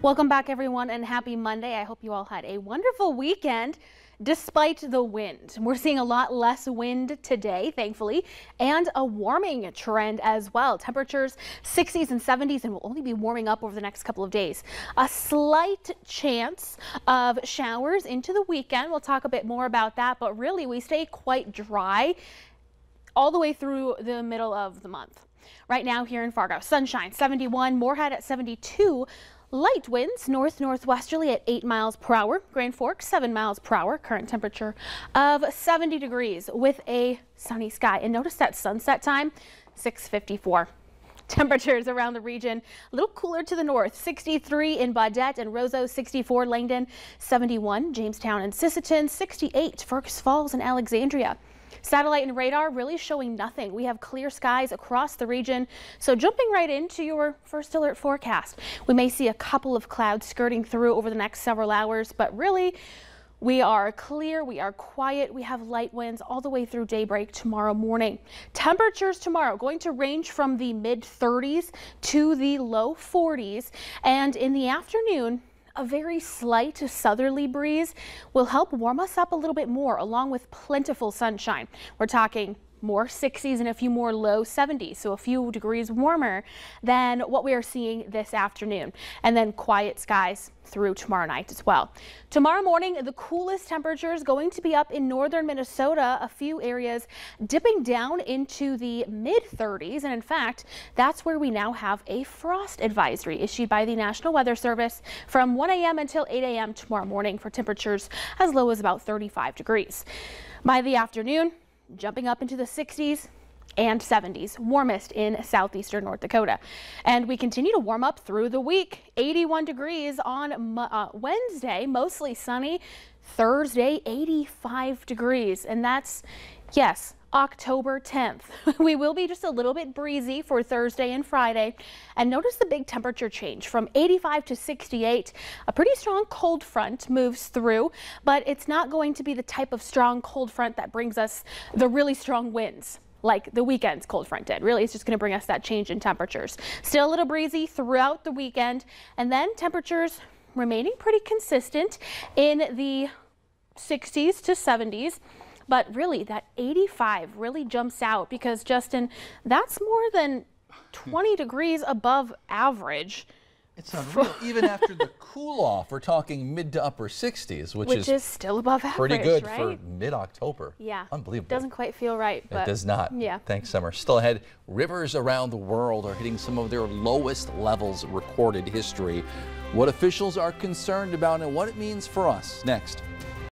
Welcome back, everyone, and happy Monday. I hope you all had a wonderful weekend despite the wind. We're seeing a lot less wind today, thankfully, and a warming trend as well. Temperatures 60s and 70s, and will only be warming up over the next couple of days. A slight chance of showers into the weekend. We'll talk a bit more about that, but really we stay quite dry all the way through the middle of the month. Right now here in Fargo, sunshine 71, Moorhead at 72. Light winds north-northwesterly at 8 miles per hour. Grand Forks 7 miles per hour. Current temperature of 70 degrees with a sunny sky. And notice that sunset time, 6:54. Temperatures around the region a little cooler to the north. 63 in Baudette and Roseau, 64 Langdon, 71 Jamestown and Sisseton, 68 Fergus Falls and Alexandria. Satellite and radar really showing nothing. We have clear skies across the region. So jumping right into your first alert forecast, we may see a couple of clouds skirting through over the next several hours, but really we are clear, we are quiet, we have light winds all the way through daybreak tomorrow morning. Temperatures tomorrow going to range from the mid-30s to the low 40s, and in the afternoon, a very slight southerly breeze will help warm us up a little bit more, along with plentiful sunshine. We're talking more 60s and a few more low 70s, so a few degrees warmer than what we are seeing this afternoon. And then quiet skies through tomorrow night as well. Tomorrow morning, the coolest temperatures going to be up in northern Minnesota, a few areas dipping down into the mid-30s. And in fact, that's where we now have a frost advisory issued by the National Weather Service from 1 a.m. until 8 a.m. tomorrow morning for temperatures as low as about 35 degrees. By the afternoon, jumping up into the 60s and 70s, warmest in southeastern North Dakota. And we continue to warm up through the week. 81 degrees on Wednesday, mostly sunny. Thursday, 85 degrees. And that's, yes, October 10th. We will be just a little bit breezy for Thursday and Friday. And notice the big temperature change from 85 to 68. A pretty strong cold front moves through, but it's not going to be the type of strong cold front that brings us the really strong winds like the weekend's cold front did. Really, it's just going to bring us that change in temperatures. Still a little breezy throughout the weekend, and then temperatures remaining pretty consistent in the 60s to 70s. But really, that 85 really jumps out because, Justin, that's more than 20 degrees above average. It's unreal. Even after the cool off, we're talking mid to upper 60s, which is still above average, pretty good right? for mid-October. Yeah. Unbelievable. Doesn't quite feel right. But it does not. Yeah. Thanks, Summer. Still ahead, rivers around the world are hitting some of their lowest levels in recorded history. What officials are concerned about and what it means for us. Next.